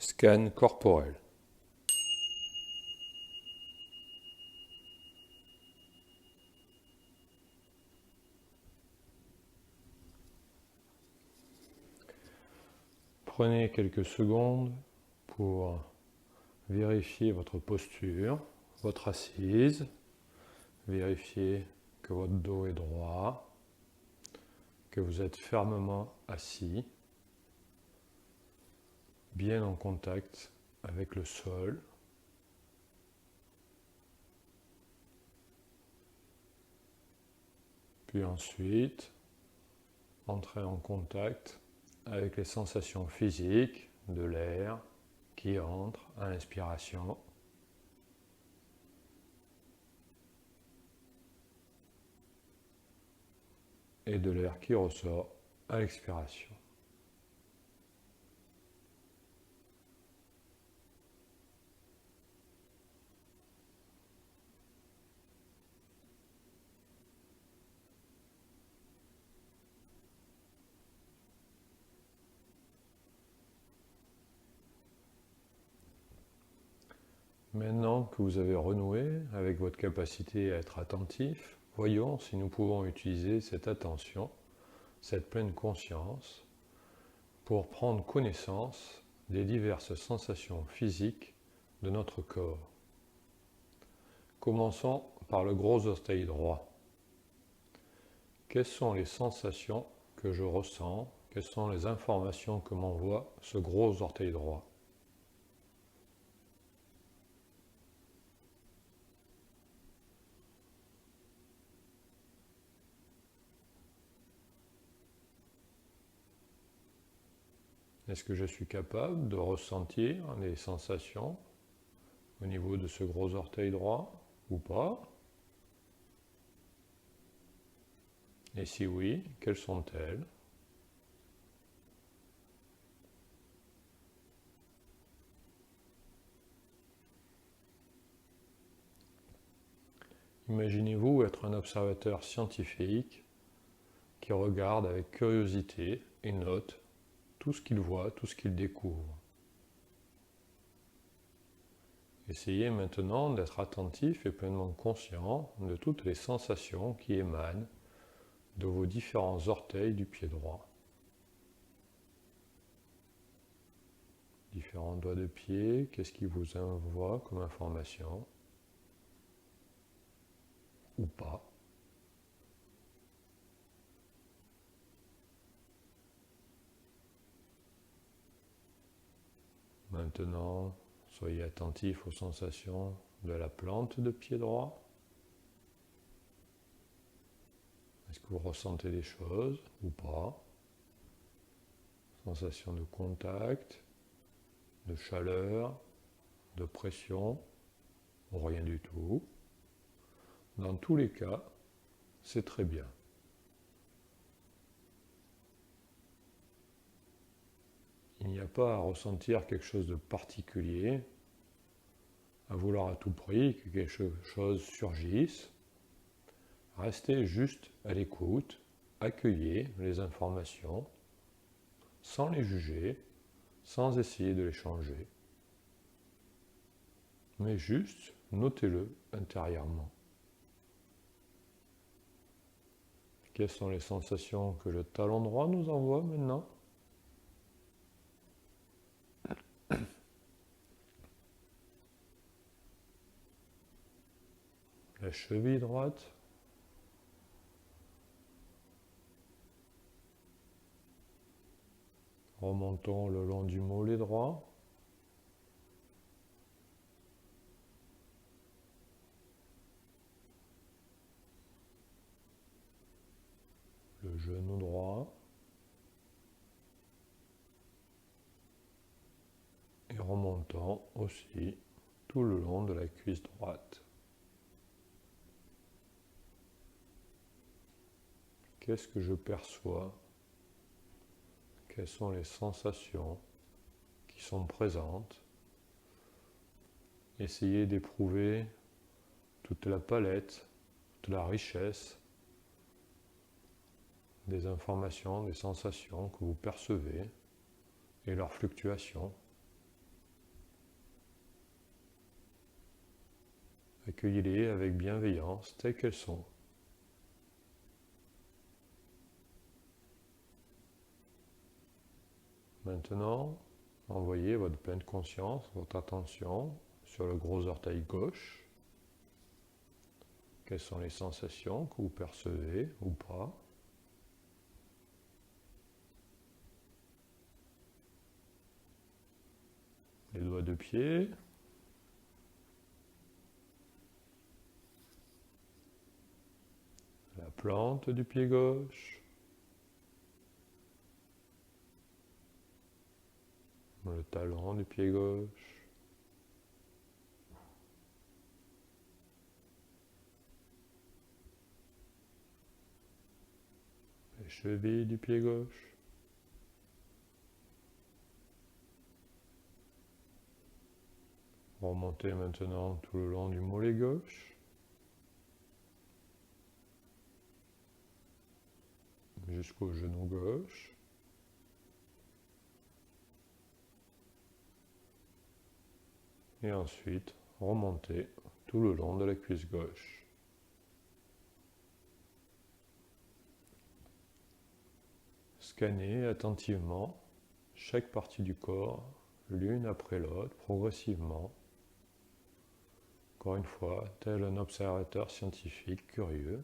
Scan corporel. Prenez quelques secondes pour vérifier votre posture, votre assise, vérifier que votre dos est droit, que vous êtes fermement assis, bien en contact avec le sol. Puis ensuite, entrez en contact avec les sensations physiques de l'air qui entre à l'inspiration et de l'air qui ressort à l'expiration. Maintenant que vous avez renoué avec votre capacité à être attentif, voyons si nous pouvons utiliser cette attention, cette pleine conscience, pour prendre connaissance des diverses sensations physiques de notre corps. Commençons par le gros orteil droit. Quelles sont les sensations que je ressens? Quelles sont les informations que m'envoie ce gros orteil droit? Est-ce que je suis capable de ressentir les sensations au niveau de ce gros orteil droit ou pas? Et si oui, quelles sont-elles? Imaginez-vous être un observateur scientifique qui regarde avec curiosité et note tout ce qu'il voit, tout ce qu'il découvre. Essayez maintenant d'être attentif et pleinement conscient de toutes les sensations qui émanent de vos différents orteils du pied droit. Différents doigts de pied, qu'est-ce qui vous envoie comme information? Ou pas? Maintenant, soyez attentif aux sensations de la plante de pied droit. Est-ce que vous ressentez des choses ou pas? Sensation de contact, de chaleur, de pression, ou rien du tout. Dans tous les cas, c'est très bien. Il n'y a pas à ressentir quelque chose de particulier, à vouloir à tout prix que quelque chose surgisse. Restez juste à l'écoute, accueillez les informations, sans les juger, sans essayer de les changer. Mais juste, notez-le intérieurement. Quelles sont les sensations que le talon droit nous envoie maintenant? La cheville droite. Remontons le long du mollet droit. Le genou droit. Et remontons aussi tout le long de la cuisse droite. Qu'est-ce que je perçois? Quelles sont les sensations qui sont présentes? Essayez d'éprouver toute la palette, toute la richesse des informations, des sensations que vous percevez et leurs fluctuations. Accueillez-les avec bienveillance telles qu'elles sont. Maintenant, envoyez votre pleine conscience, votre attention sur le gros orteil gauche. Quelles sont les sensations que vous percevez ou pas? Les doigts de pied. La plante du pied gauche. Le talon du pied gauche. Les chevilles du pied gauche. Remontez maintenant tout le long du mollet gauche, jusqu'au genou gauche. Et ensuite, remontez tout le long de la cuisse gauche. Scannez attentivement chaque partie du corps, l'une après l'autre, progressivement. Encore une fois, tel un observateur scientifique curieux,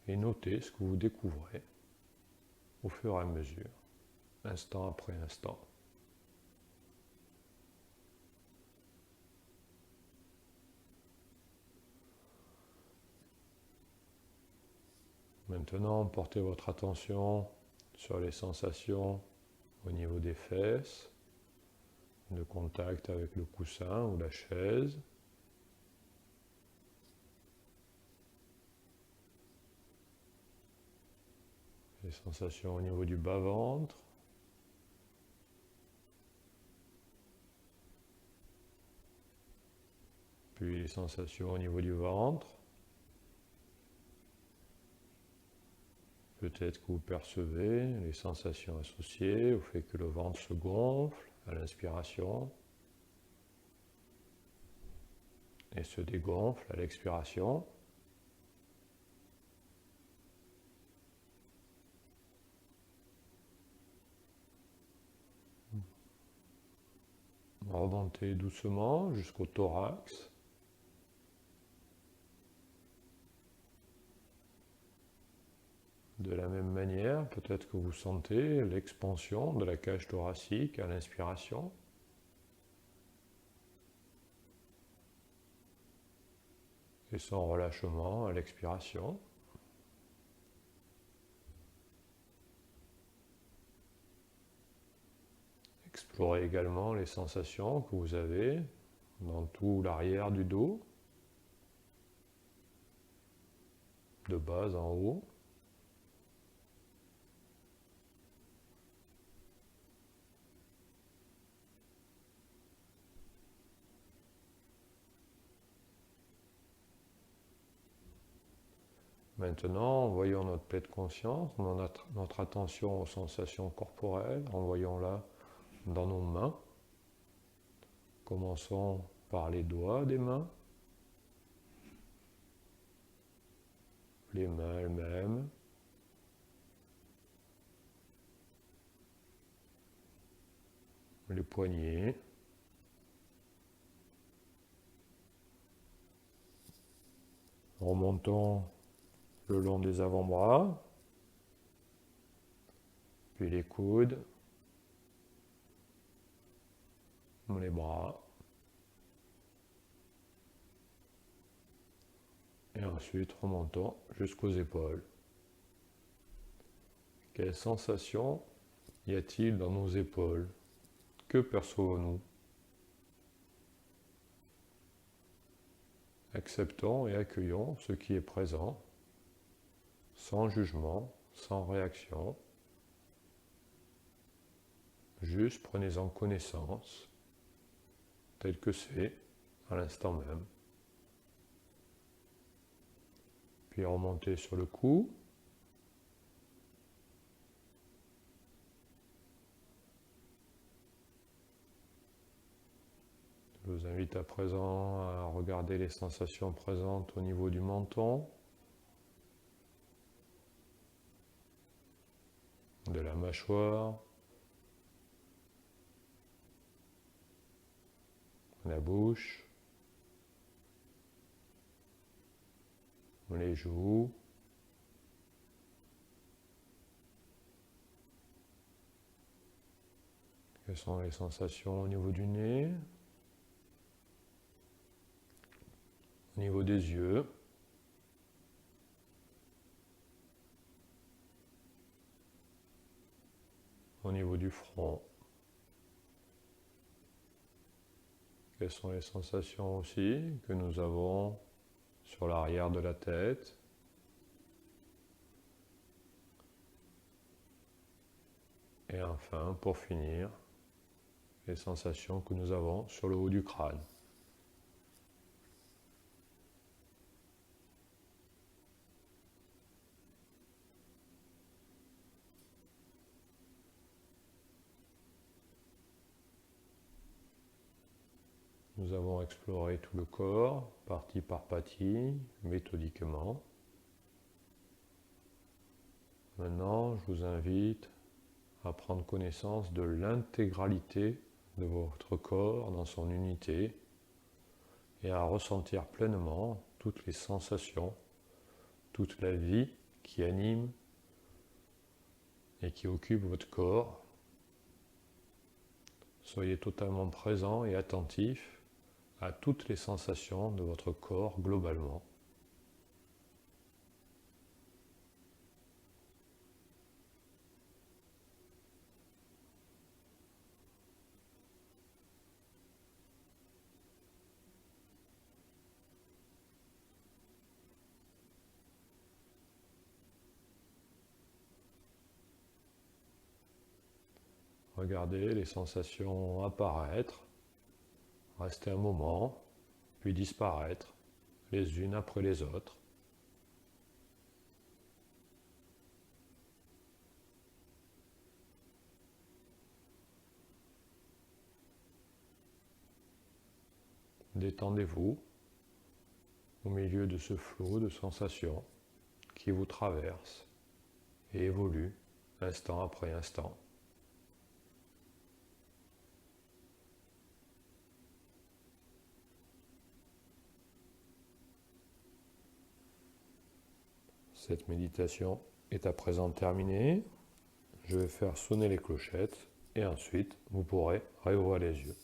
et notez ce que vous découvrez au fur et à mesure, instant après instant. Maintenant, portez votre attention sur les sensations au niveau des fesses, de contact avec le coussin ou la chaise. Les sensations au niveau du bas-ventre. Puis les sensations au niveau du ventre. Peut-être que vous percevez les sensations associées au fait que le ventre se gonfle à l'inspiration et se dégonfle à l'expiration. Remontez doucement jusqu'au thorax. De la même manière, peut-être que vous sentez l'expansion de la cage thoracique à l'inspiration. Et son relâchement à l'expiration. Explorez également les sensations que vous avez dans tout l'arrière du dos, de bas en haut. Maintenant, envoyons notre pleine conscience, notre attention aux sensations corporelles, envoyons-la dans nos mains. Commençons par les doigts des mains, les mains elles-mêmes, les poignets, remontons le long des avant-bras, puis les coudes, les bras, et ensuite remontons jusqu'aux épaules. Quelles sensations y a-t-il dans nos épaules? Que percevons-nous? Acceptons et accueillons ce qui est présent, sans jugement, sans réaction. Juste prenez-en connaissance, tel que c'est, à l'instant même. Puis remontez sur le cou. vous invite à présent à regarder les sensations présentes au niveau du menton, de la mâchoire, la bouche, les joues, quelles sont les sensations au niveau du nez, au niveau des yeux, au niveau du front. Quelles sont les sensations aussi que nous avons sur l'arrière de la tête, et enfin, pour finir, les sensations que nous avons sur le haut du crâne. Nous avons exploré tout le corps, partie par partie, méthodiquement. Maintenant, je vous invite à prendre connaissance de l'intégralité de votre corps dans son unité et à ressentir pleinement toutes les sensations, toute la vie qui anime et qui occupe votre corps. Soyez totalement présent et attentif à toutes les sensations de votre corps globalement. Regardez les sensations apparaître, rester un moment, puis disparaître, les unes après les autres. Détendez-vous au milieu de ce flot de sensations qui vous traverse et évolue instant après instant. Cette méditation est à présent terminée. Je vais faire sonner les clochettes et ensuite vous pourrez réouvrir les yeux.